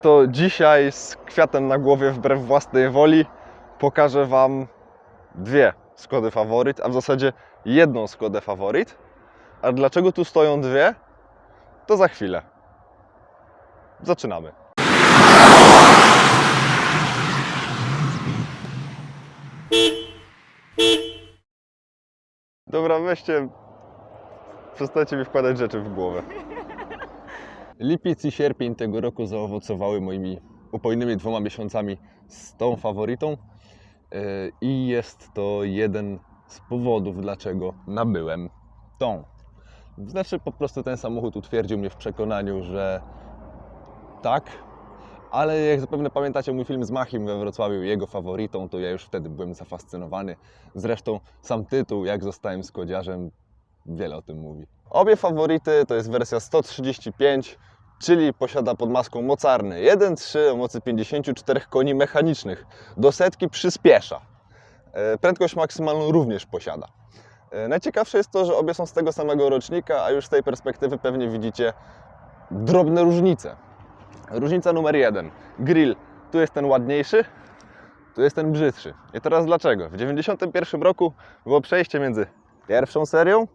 To dzisiaj z kwiatem na głowie wbrew własnej woli pokażę Wam dwie Skody Favorit, a w zasadzie jedną Skodę Favorit. A dlaczego tu stoją dwie? To za chwilę. Zaczynamy. Dobra, weźcie, przestańcie mi wkładać rzeczy w głowę. Lipiec i sierpień tego roku zaowocowały moimi upojnymi 2 miesiącami z tą faworytą i jest to jeden z powodów, dlaczego nabyłem tą. Znaczy po prostu ten samochód utwierdził mnie w przekonaniu, że tak, ale jak zapewne pamiętacie mój film z Machim we Wrocławiu, jego faworytą, to ja już wtedy byłem zafascynowany. Zresztą sam tytuł, jak zostałem skodziarzem, wiele o tym mówi. Obie faworyty to jest wersja 135, czyli posiada pod maską mocarny 1.3 o mocy 54 koni mechanicznych. Do setki przyspiesza. Prędkość maksymalną również posiada. Najciekawsze jest to, że obie są z tego samego rocznika, a już z tej perspektywy pewnie widzicie drobne różnice. Różnica numer 1. Grill. Tu jest ten ładniejszy, tu jest ten brzydszy. I teraz dlaczego? W 1991 roku było przejście między pierwszą serią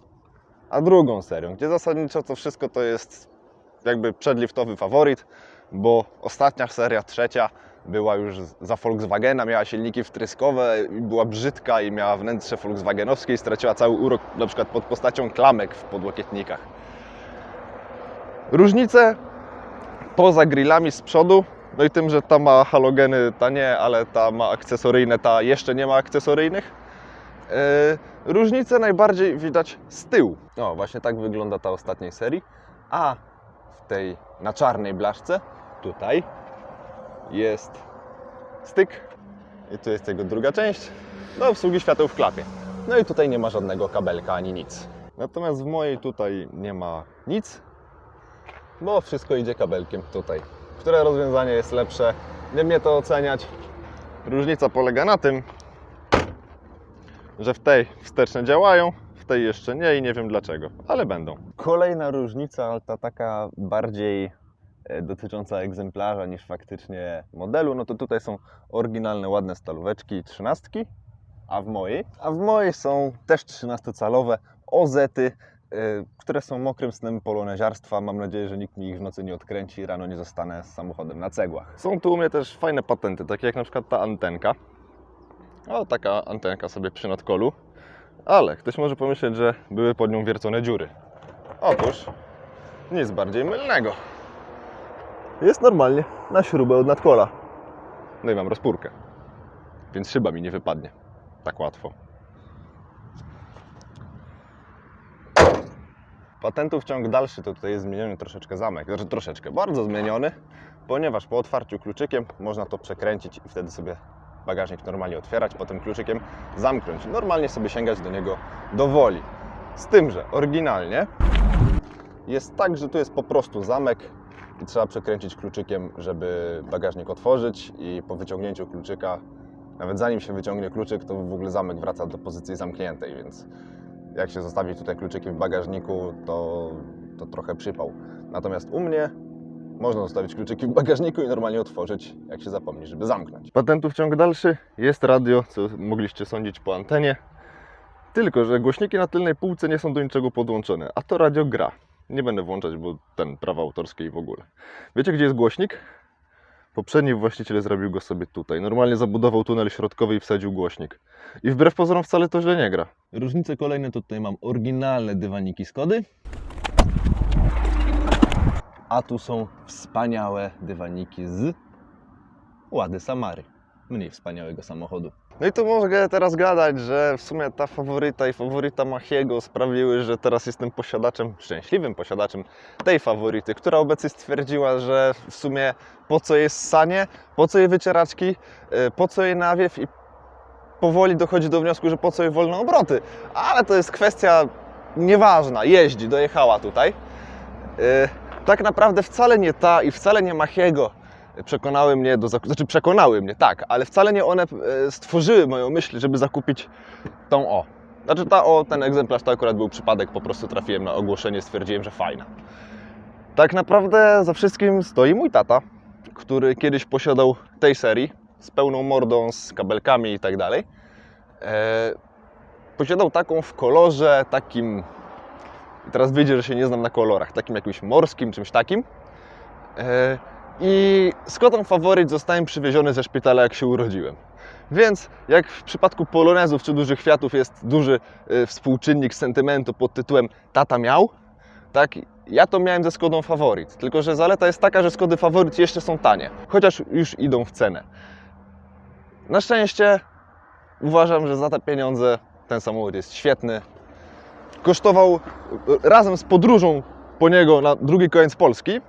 a drugą serią, gdzie zasadniczo to wszystko to jest jakby przedliftowy faworyt, bo ostatnia seria, trzecia, była już za Volkswagena, miała silniki wtryskowe, była brzydka i miała wnętrze volkswagenowskie i straciła cały urok, na przykład pod postacią klamek w podłokietnikach. Różnice poza grillami z przodu, no i tym, że ta ma halogeny, ta nie, ale ta ma akcesoryjne, ta jeszcze nie ma akcesoryjnych. Różnice najbardziej widać z tyłu. O, właśnie tak wygląda ta ostatniej serii, a w tej na czarnej blaszce tutaj jest styk i tu jest jego druga część do obsługi świateł w klapie. No i tutaj nie ma żadnego kabelka ani nic. Natomiast w mojej tutaj nie ma nic, bo wszystko idzie kabelkiem tutaj. Które rozwiązanie jest lepsze? Nie mnie to oceniać. Różnica polega na tym, że w tej wsteczne działają, w tej jeszcze nie i nie wiem dlaczego, ale będą. Kolejna różnica, ta taka bardziej dotycząca egzemplarza niż faktycznie modelu, no to tutaj są oryginalne, ładne stalóweczki 13, a w mojej są też 13-calowe OZ-y, które są mokrym snem poloneziarstwa. Mam nadzieję, że nikt mi ich w nocy nie odkręci i rano nie zostanę z samochodem na cegłach. Są tu u mnie też fajne patenty, takie jak na przykład ta antenka. O, taka antenka sobie przy nadkolu, ale ktoś może pomyśleć, że były pod nią wiercone dziury. Otóż nic bardziej mylnego. Jest normalnie na śrubę od nadkola. No i mam rozpórkę, więc szyba mi nie wypadnie tak łatwo. Patentów ciąg dalszy to tutaj jest zmieniony troszeczkę zamek, znaczy troszeczkę, bardzo zmieniony, ponieważ po otwarciu kluczykiem można to przekręcić i wtedy sobie bagażnik normalnie otwierać, potem kluczykiem zamknąć. Normalnie sobie sięgać do niego dowoli. Z tym, że oryginalnie jest tak, że tu jest po prostu zamek i trzeba przekręcić kluczykiem, żeby bagażnik otworzyć i po wyciągnięciu kluczyka, nawet zanim się wyciągnie kluczyk, to w ogóle zamek wraca do pozycji zamkniętej, więc jak się zostawi tutaj kluczyki w bagażniku, to trochę przypał. Natomiast u mnie można zostawić kluczyki w bagażniku i normalnie otworzyć, jak się zapomni, żeby zamknąć. Patentów ciąg dalszy, jest radio, co mogliście sądzić po antenie. Tylko że głośniki na tylnej półce nie są do niczego podłączone, a to radio gra. Nie będę włączać, bo prawa autorskie i w ogóle. Wiecie, gdzie jest głośnik? Poprzedni właściciel zrobił go sobie tutaj. Normalnie zabudował tunel środkowy i wsadził głośnik. I wbrew pozorom wcale to źle nie gra. Różnice kolejne to tutaj mam oryginalne dywaniki Skody. A tu są wspaniałe dywaniki z Łady Samary. Mniej wspaniałego samochodu. No i tu mogę teraz gadać, że w sumie ta faworyta i faworyta Machiego sprawiły, że teraz jestem posiadaczem, szczęśliwym posiadaczem tej faworyty, która obecnie stwierdziła, że w sumie po co jest ssanie, po co jej wycieraczki, po co jej nawiew i powoli dochodzi do wniosku, że po co jej wolne obroty. Ale to jest kwestia nieważna, jeździ, dojechała tutaj. Tak naprawdę wcale nie ta i wcale nie Machiego przekonały mnie do zakupu, znaczy przekonały mnie, tak, ale wcale nie one stworzyły moją myśl, żeby zakupić tą O. Znaczy ten egzemplarz to akurat był przypadek, po prostu trafiłem na ogłoszenie, stwierdziłem, że fajna. Tak naprawdę za wszystkim stoi mój tata, który kiedyś posiadał tej serii, z pełną mordą, z kabelkami i tak dalej. Posiadał taką w kolorze takim, teraz wyjdzie, że się nie znam na kolorach, takim jakimś morskim, czymś takim. I Skodą Favorit zostałem przywieziony ze szpitala, jak się urodziłem. Więc jak w przypadku polonezów czy dużych Fiatów jest duży współczynnik sentymentu pod tytułem tata miał, tak, ja to miałem ze Skodą Favorit. Tylko że zaleta jest taka, że Skody Favorit jeszcze są tanie, chociaż już idą w cenę. Na szczęście uważam, że za te pieniądze ten samochód jest świetny. Kosztował razem z podróżą po niego na drugi koniec Polski.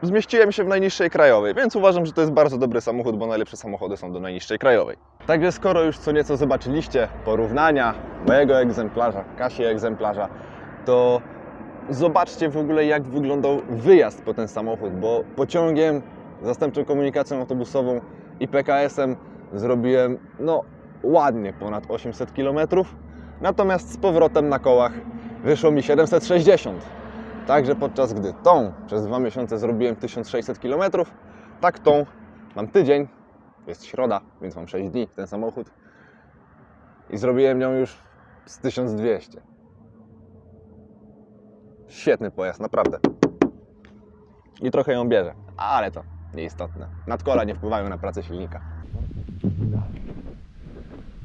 Zmieściłem się w najniższej krajowej, więc uważam, że to jest bardzo dobry samochód, bo najlepsze samochody są do najniższej krajowej. Także skoro już co nieco zobaczyliście porównania mojego egzemplarza, Kasi egzemplarza, to zobaczcie w ogóle, jak wyglądał wyjazd po ten samochód, bo pociągiem, zastępczą komunikacją autobusową i PKS-em zrobiłem ładnie ponad 800 km, natomiast z powrotem na kołach wyszło mi 760. Także podczas gdy tą przez 2 miesiące zrobiłem 1600 km, tak tą mam tydzień, jest środa, więc mam 6 dni ten samochód i zrobiłem nią już z 1200. Świetny pojazd, naprawdę. I trochę ją bierze, ale to nieistotne. Nadkola nie wpływają na pracę silnika.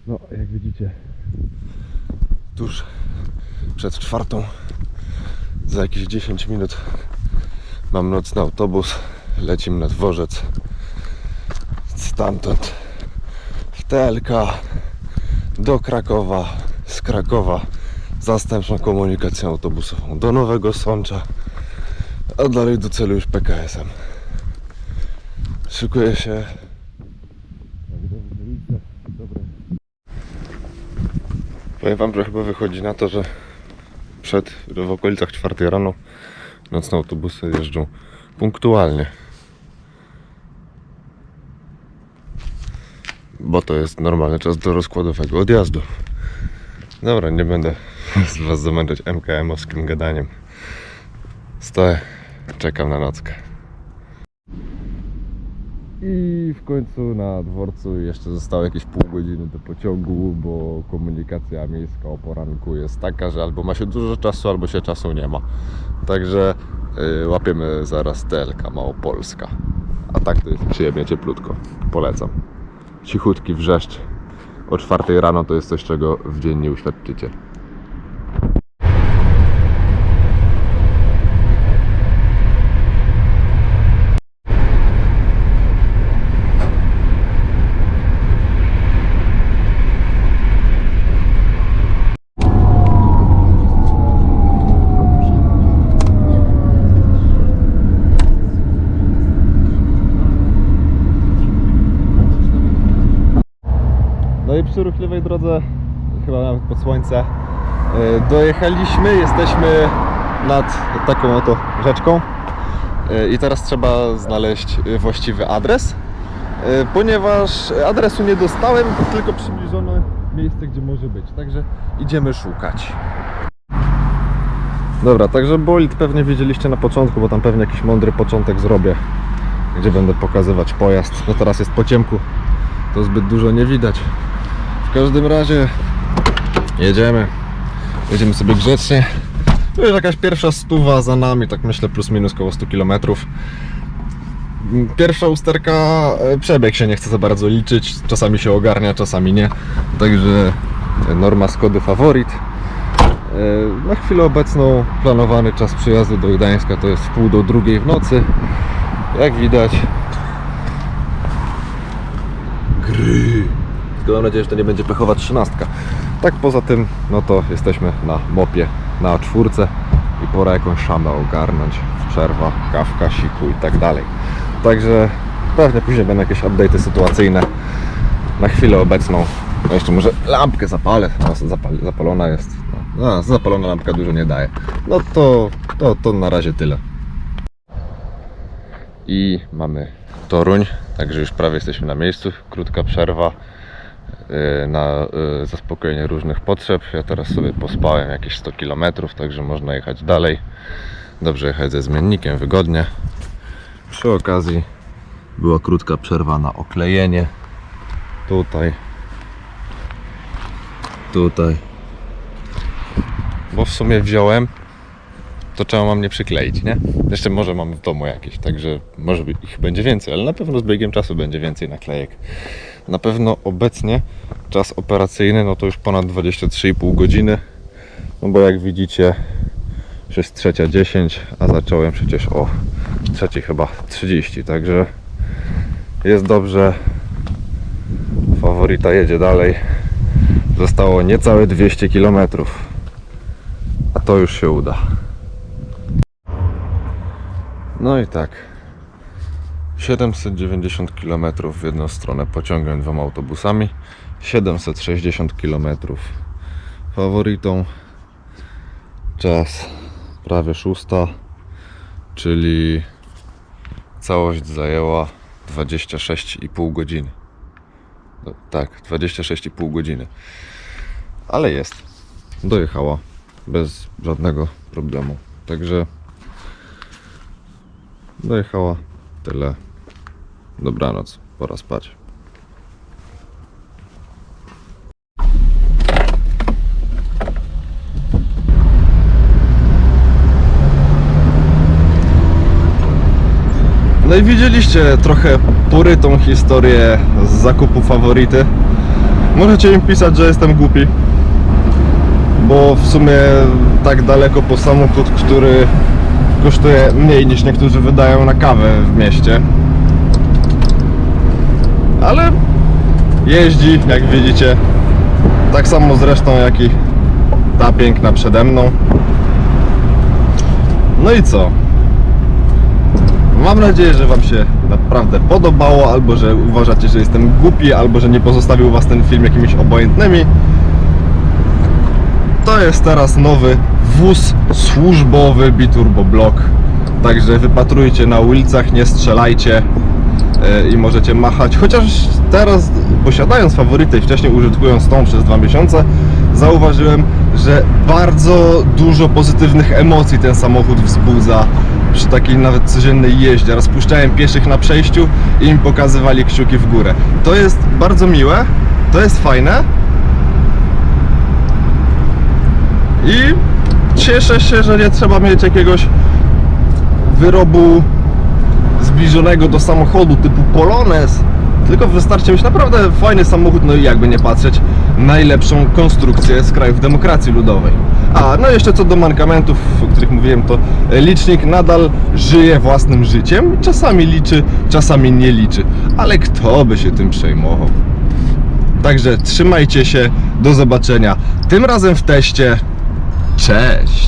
No, jak widzicie, Tuż przed 4, za jakieś 10 minut mam nocny autobus, lecimy na dworzec, stamtąd w TLK do Krakowa, z Krakowa zastępczą komunikacją autobusową do Nowego Sącza, a dalej do celu już PKS-em. Szykuję się. Powiem wam, że chyba wychodzi na to, że w okolicach 4 rano nocne autobusy jeżdżą punktualnie. Bo to jest normalny czas do rozkładowego odjazdu. Dobra, nie będę was zamęczać MKM-owskim gadaniem. Stoję, czekam na nockę. i w końcu na dworcu jeszcze zostało jakieś pół godziny do pociągu, bo komunikacja miejska o poranku jest taka, że albo ma się dużo czasu, albo się czasu nie ma. Także łapiemy zaraz TLK Małopolska. A tak to jest przyjemnie cieplutko. Polecam. Cichutki wrzeszcz o 4 rano to jest coś, czego w dzień nie uświadczycie. No i przy ruchliwej drodze, chyba nawet pod słońce, dojechaliśmy, jesteśmy nad taką oto rzeczką i teraz trzeba znaleźć właściwy adres, ponieważ adresu nie dostałem, tylko przybliżone miejsce, gdzie może być, także idziemy szukać. Dobra, także bolid pewnie widzieliście na początku, bo tam pewnie jakiś mądry początek zrobię, gdzie będę pokazywać pojazd. No teraz jest po ciemku, to zbyt dużo nie widać. W każdym razie jedziemy sobie grzecznie. Tu jest jakaś pierwsza 100 za nami, tak myślę plus minus koło 100 km. Pierwsza usterka, przebieg się nie chce za bardzo liczyć, czasami się ogarnia, czasami nie. Także norma Skody Favorit. Na chwilę obecną planowany czas przyjazdu do Gdańska to jest 1:30 w nocy. Jak widać, gry. Mam nadzieję, że to nie będzie pechowa 13. Tak poza tym, no to jesteśmy na mopie, na A4 i pora jakąś szamę ogarnąć. Przerwa, kawka, siku i tak dalej. Także pewnie później będą jakieś update'y sytuacyjne. Na chwilę obecną, no jeszcze może lampkę zapalę, zapalona jest. No, zapalona lampka dużo nie daje. No to na razie tyle. I mamy Toruń, także już prawie jesteśmy na miejscu. Krótka przerwa na zaspokojenie różnych potrzeb. Ja teraz sobie pospałem jakieś 100 km, także można jechać dalej. Dobrze jechać ze zmiennikiem, wygodnie. Przy okazji Była krótka przerwa na oklejenie. Tutaj. Bo w sumie wziąłem, to czemu mam nie przykleić, nie? Jeszcze może mamy w domu jakieś, także może ich będzie więcej, ale na pewno z biegiem czasu będzie więcej naklejek. Na pewno obecnie czas operacyjny, no to już ponad 23,5 godziny. No bo jak widzicie, już jest 3:10, a zacząłem przecież o 3:00 chyba 30, także jest dobrze. Faworita jedzie dalej. Zostało niecałe 200 km, a to już się uda. No i tak, 790 km w jedną stronę pociągiem 2 autobusami, 760 km faworytą. Czas prawie 6, czyli całość zajęła 26,5 godziny. No, tak, 26,5 godziny. Ale jest. Dojechała bez żadnego problemu. Także dojechała. Tyle. Dobranoc. Pora spać. No i widzieliście trochę porytą historię z zakupu faworyty. Możecie im pisać, że jestem głupi, bo w sumie tak daleko po samochód, który kosztuje mniej niż niektórzy wydają na kawę w mieście. Ale jeździ, jak widzicie, tak samo zresztą jak i ta piękna przede mną. No i co? Mam nadzieję, że Wam się naprawdę podobało, albo że uważacie, że jestem głupi, albo że nie pozostawił Was ten film jakimiś obojętnymi. To jest teraz nowy wóz służbowy Biturbo Block. Także wypatrujcie na ulicach, nie strzelajcie i możecie machać. Chociaż teraz, posiadając faworytę i wcześniej użytkując tą przez 2 miesiące, zauważyłem, że bardzo dużo pozytywnych emocji ten samochód wzbudza przy takiej nawet codziennej jeździe. Rozpuszczałem pieszych na przejściu i im pokazywali kciuki w górę. To jest bardzo miłe, to jest fajne i cieszę się, że nie trzeba mieć jakiegoś wyrobu zbliżonego do samochodu typu Polones, tylko wystarczy mieć naprawdę fajny samochód, no i jakby nie patrzeć, najlepszą konstrukcję z krajów demokracji ludowej. A no jeszcze co do mankamentów, o których mówiłem, to licznik nadal żyje własnym życiem. Czasami liczy, czasami nie liczy, ale kto by się tym przejmował? Także trzymajcie się, do zobaczenia tym razem w teście. Cześć!